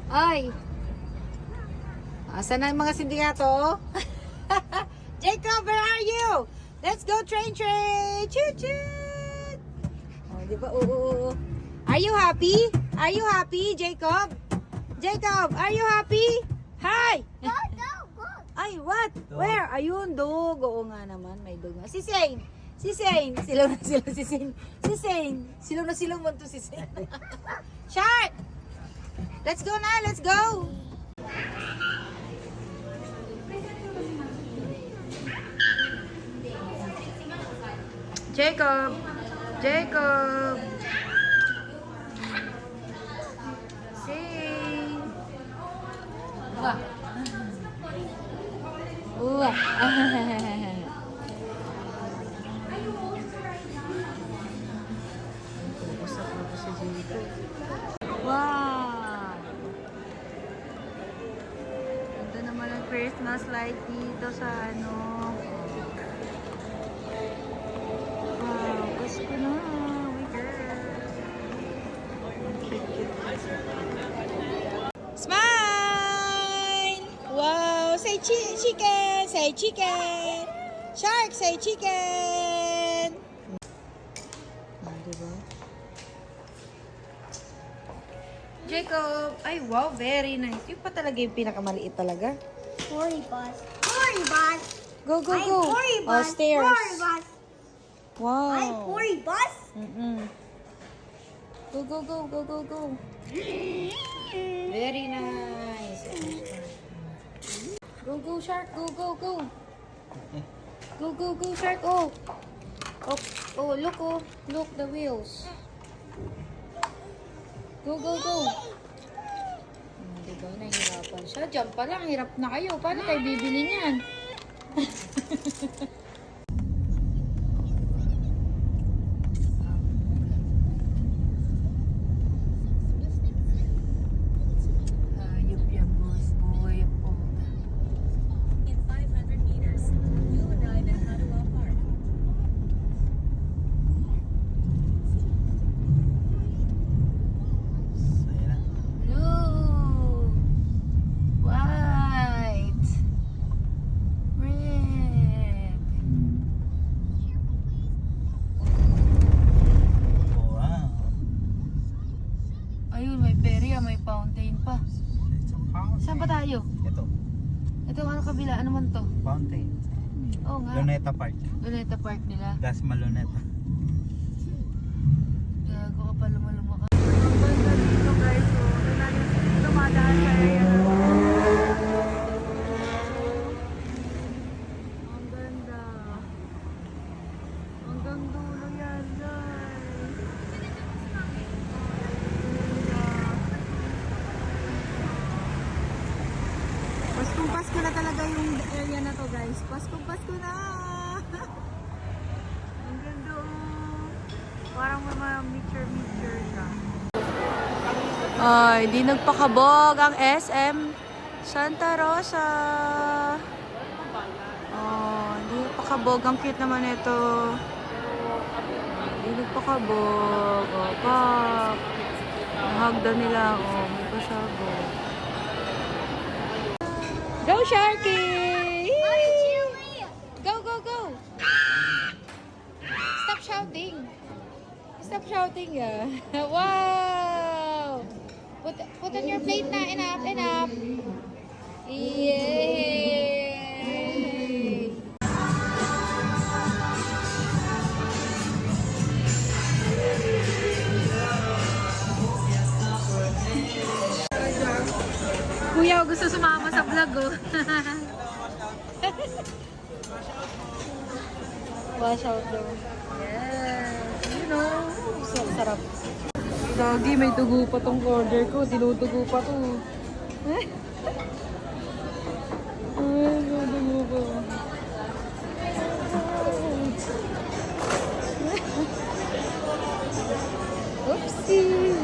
Ay! Asan na yung mga sindikato? Jacob, where are you? Let's go train! Choo-choo! Oh, di ba? Oo. Are you happy? Are you happy, Jacob? Jacob, are you happy? Hi! Go. Ay, what? Where? Ayun, dog. Oo nga naman, may dog nga. Si Zane! Si Zane! Silaw na silaw si Zane. Si Zane! Silaw na silaw mo to si Zane. Shark! Let's go na! Let's go! Jacob! Jacob! Zane! Wah! Wah! Wow! Ganda naman ang Christmas light dito sa ano. Wow, Pasko na. We Smile! Wow! Say chicken! Say chicken! Shark! Say chicken! Diba? Jacob! Ay, wow! Very nice. Yung pa talaga yung pinakamaliit talaga. Tory bus. Go, go, go! Oh, stairs. Tory bus. Wow! Tory bus. Go, go, go, go, go, go! Very nice! Go, go, shark! Go, go, go! Go, go, go, shark! Oh! Oh, look, oh! Look, the wheels! Go, go, go! Diba, nahihirapan siya. Diyan pa lang, hirap na kayo. Paano kayo bibili niyan? Ayop yan, boss. Buhay po. In 500 meters, you arrive at Hadawa Park. Blue! White! Red! Wow. Ayun, may perya, may fountain pa. It's a fountain. Saan ba tayo? Ito, Ito, ano kabila? Ano man to? fountain. Oo nga. Luneta Park. Luneta Park nila. Dasma Luneta. Gago ka pa lumaluma ka. Ang ganda dito guys. So, ito na yung dumadaan sa area na to. Ang ganda. Hanggang dulo yan guys. Paskong Pasko na talaga yung area na to guys. Paskong Pasko na! Ang ganda oh. Parang may mga mixture siya. Ay, di nagpakabog ang SM Santa Rosa. Oh, di nagpakabog. Ang cute naman ito. Di nagpakabog. Oh, pak. Nahagda nila. Oh, may pasabog. Go, Sharky! Go, go, go! Stop shouting. Stop shouting, ah. Wow! Put on your plate na. Enough. Yay! Kuya, gusto sumama sa vlog, oh. Wash out daw. Yes. You know, sarap. Dagi, may tugo pa tong order ko. Tinutugo pa to. Ay, may tugo pa. Oopsie.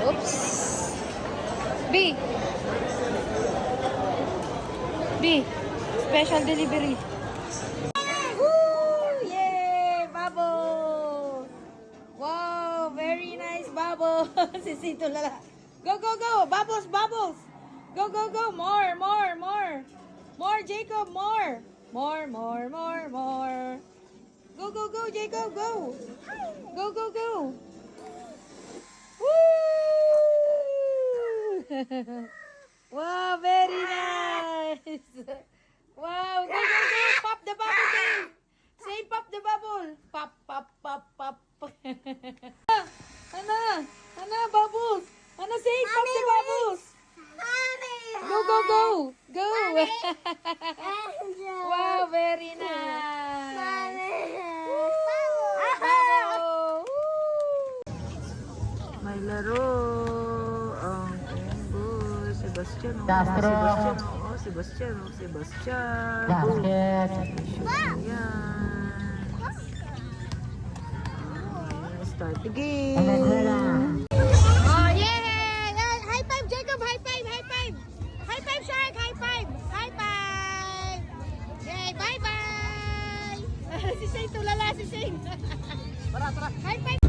Oops. B, special delivery. Woo! Yay! Bubble! Wow! bubbles. Si Tulala. Go, go, go. Bubbles, bubbles. Go, go, go. More, more, more. More, Jacob, more. More, more, more, more. Go, go, go, Jacob, go. Go, go, go. Woo! Wow, very nice. Wow, go, go, go. Pop the bubble, Dave. Say pop the bubble. Pop, pop, pop, pop. Ana, bubbles. Ana, say pop the bubbles. Go, go, go. Go. Wow, very nice. Bubble. May laro ang Embo. Sebastian. Sebastian. Basket. Yan. Start the game. Oh, yay! High five, Jacob! High five! High five! High five, Shark! High five! High five! Yay! Bye-bye! Si Shane, tulala si Shane. Tara! High five!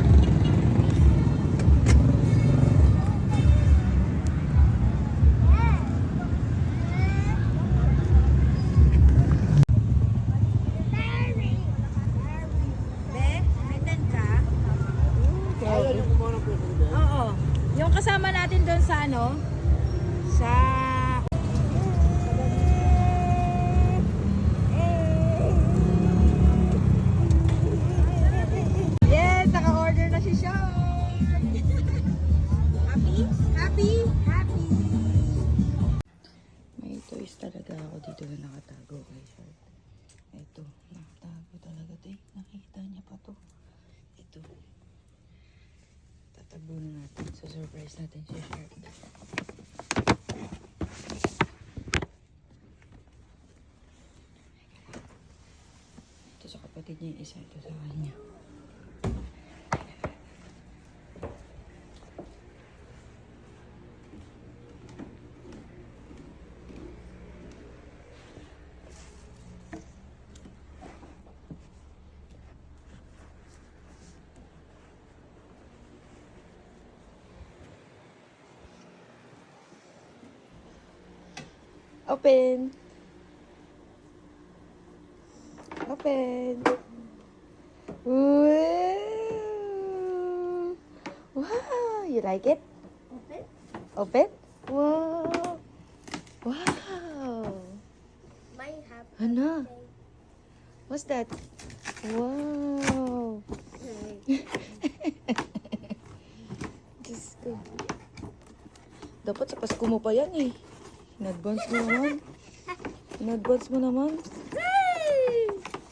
Oo. Yung kasama natin doon sa ano? Sa... Yes! Naka-order na si Sean! Happy? Happy? Happy! May toys talaga ako dito na nakatago kay Shark. Ito. Nakatago talaga ito eh. Nakita niya pa to. Ito. Tatago na natin. So, surprise natin si Shark. Ito sa kapatid niya yung isa. Ito sa kanya. Open. Wow. Wow. You like it? Open? Wow. Wow. Might have. Ano? What's that? Wow. Diyos ko. Dapat sa Pasko mo pa yan eh. In-advance mo naman.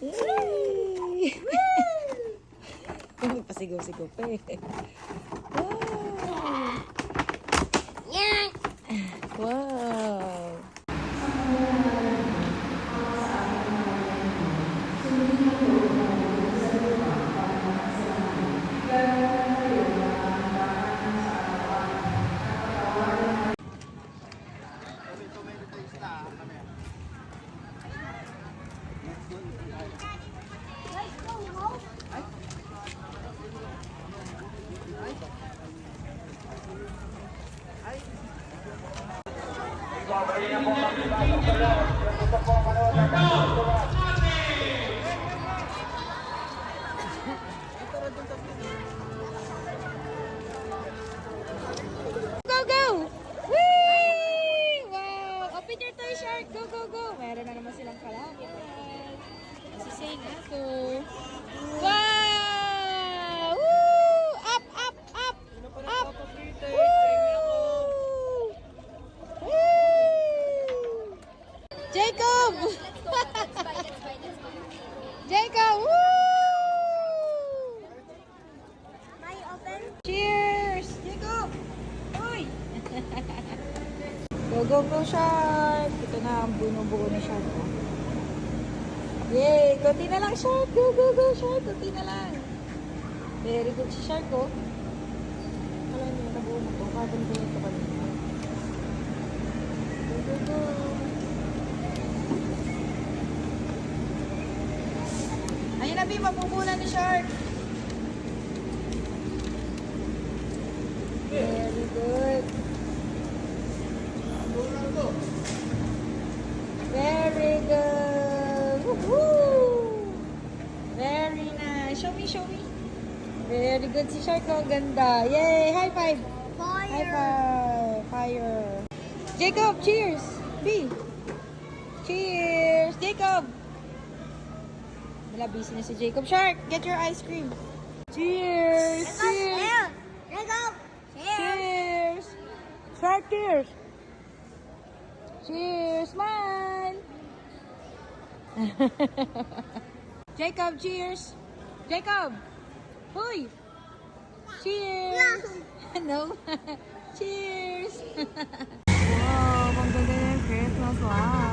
Yay! Pasigaw-sigaw pa eh. Wow! Go, go! Whee! Wow! Open your toy, Shark! Go, go, go! Meron na naman silang kalaki. Sising ako. Wow! Woo! Up, up, up! Up! Woo! Woo! Jacob! Jacob! Woo! Cheers! Jacob! Uy! Go, go, go, Shark! Ito na ang buno-buo ni Shark. Yay! Kunti na lang, Shark! Go, go, go, Shark! Kunti na lang. Very good si Shark, oh. Alam niyo, nabuo na ito. Carbon ko ito kanina. Go, go, go! Ayun na, Bi, mapupunan ni Shark. good. Very good. Woohoo! Very nice. Show me, show me. Very good si Shark. Oh, ganda. Yay! High five. High five. Fire. Jacob, cheers. B. Cheers. Jacob. Wala, busy na si Jacob. Shark, get your ice cream. Cheers. Cheers. Cheers. Shark, cheers. Cheers. Smile. Jacob, cheers. Jacob. Huy. Cheers. No. Cheers. Wow, ang ganda ng Christmas. Wow.